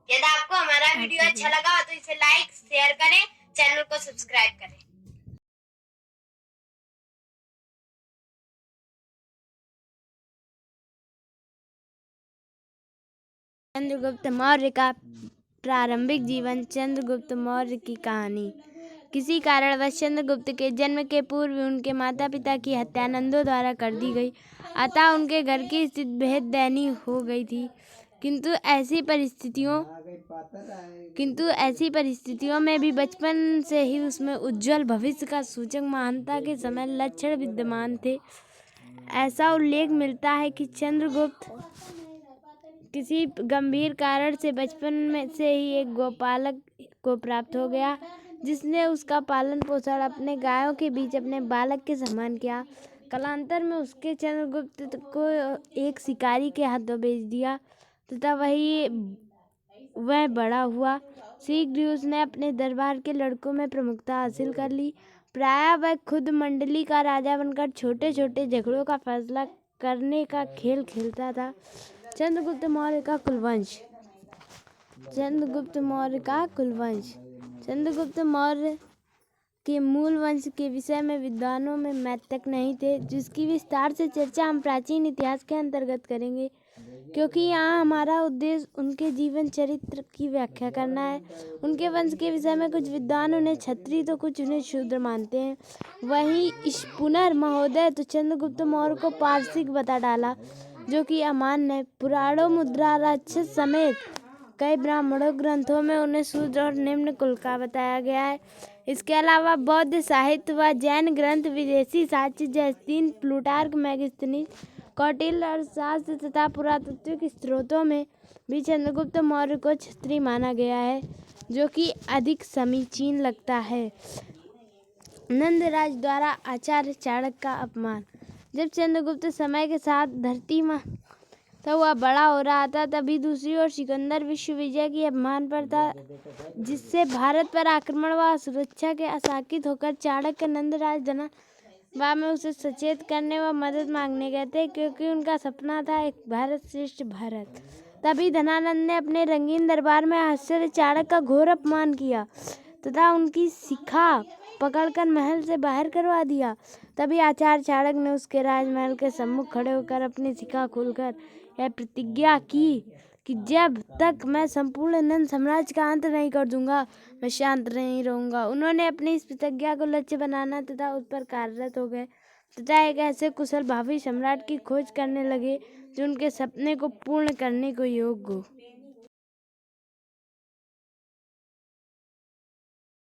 यदि आपको हमारा वीडियो अच्छा लगा हो तो इसे लाइक शेयर करें, चैनल को सब्सक्राइब करें। चंद्रगुप्त मौर्य का प्रारंभिक जीवन। चंद्रगुप्त मौर्य की कहानी। किसी कारणवश चंद्रगुप्त के जन्म के पूर्व उनके माता पिता की हत्या नंदों द्वारा कर दी गई, अतः उनके घर की स्थिति बेहद दयनीय हो गई थी। किंतु ऐसी परिस्थितियों में भी बचपन से ही उसमें उज्जवल भविष्य का सूचक महानता के समय लक्षण विद्यमान थे। ऐसा उल्लेख मिलता है कि चंद्रगुप्त किसी गंभीर कारण से बचपन में से ही एक गोपालक को प्राप्त हो गया, जिसने उसका पालन पोषण अपने गायों के बीच अपने बालक के समान किया। कालांतर में उसके चंद्रगुप्त को एक शिकारी के हाथों बेच दिया तथा वह बड़ा हुआ। शीघ्र ही उसने अपने दरबार के लड़कों में प्रमुखता हासिल कर ली। प्रायः वह खुद मंडली का राजा बनकर छोटे छोटे झगड़ों का फैसला करने का खेल खेलता था। चंद्रगुप्त मौर्य का कुलवंश। चंद्रगुप्त मौर्य के मूल वंश के विषय में विद्वानों में मैतक नहीं थे, जिसकी विस्तार से चर्चा हम प्राचीन इतिहास के अंतर्गत करेंगे, क्योंकि यहाँ हमारा उद्देश्य उनके जीवन चरित्र की व्याख्या करना है। उनके वंश के विषय में कुछ विद्वान उन्हें क्षत्रिय तो कुछ उन्हें शूद्र मानते हैं। वहीं स्पुनर महोदय तो चंद्रगुप्त मौर्य को पारसिक बता डाला, जो कि अमान्य है। पुराणों, मुद्रा राक्षस समेत कई ब्राह्मणों ग्रंथों में उन्हें शूद्र और निम्न कुल का बताया गया है। इसके अलावा बौद्ध साहित्य व जैन ग्रंथ, विदेशी साक्ष्य जैस्तीन, प्लूटार्क, मैगस्थनीज, कौटिल्य अर्थशास्त्र तथा पुरातात्विक स्रोतों में भी चंद्रगुप्त मौर्य को क्षत्रिय माना गया है, जो कि अधिक समीचीन लगता है। नंदराज द्वारा आचार्य चाणक्य का अपमान। जब चंद्रगुप्त समय के साथ धरती तो वह बड़ा हो रहा था, तभी दूसरी ओर सिकंदर विश्वविजय की अपमान पर था, जिससे भारत पर आक्रमण व सुरक्षा के आशंकित होकर चाणक्य नंदराज धनवा में उसे सचेत करने व मदद मांगने गए थे, क्योंकि उनका सपना था एक भारत श्रेष्ठ भारत। तभी धनानंद ने अपने रंगीन दरबार में आश्चर्य चाणक्य का घोर अपमान किया तथा उनकी शिखा पकड़कर महल से बाहर करवा दिया। तभी आचार्य चाणक्य ने उसके राजमहल के सम्मुख खड़े होकर अपनी शिखा खोलकर यह प्रतिज्ञा की कि जब तक मैं संपूर्ण नंद साम्राज्य का अंत नहीं कर दूंगा, मैं शांत नहीं रहूंगा। उन्होंने अपनी इस प्रतिज्ञा को लक्ष्य बनाना तथा उस पर कार्यरत हो गए तथा एक ऐसे कुशल भावी सम्राट की खोज करने लगे जो उनके सपने को पूर्ण करने को योग्य हो।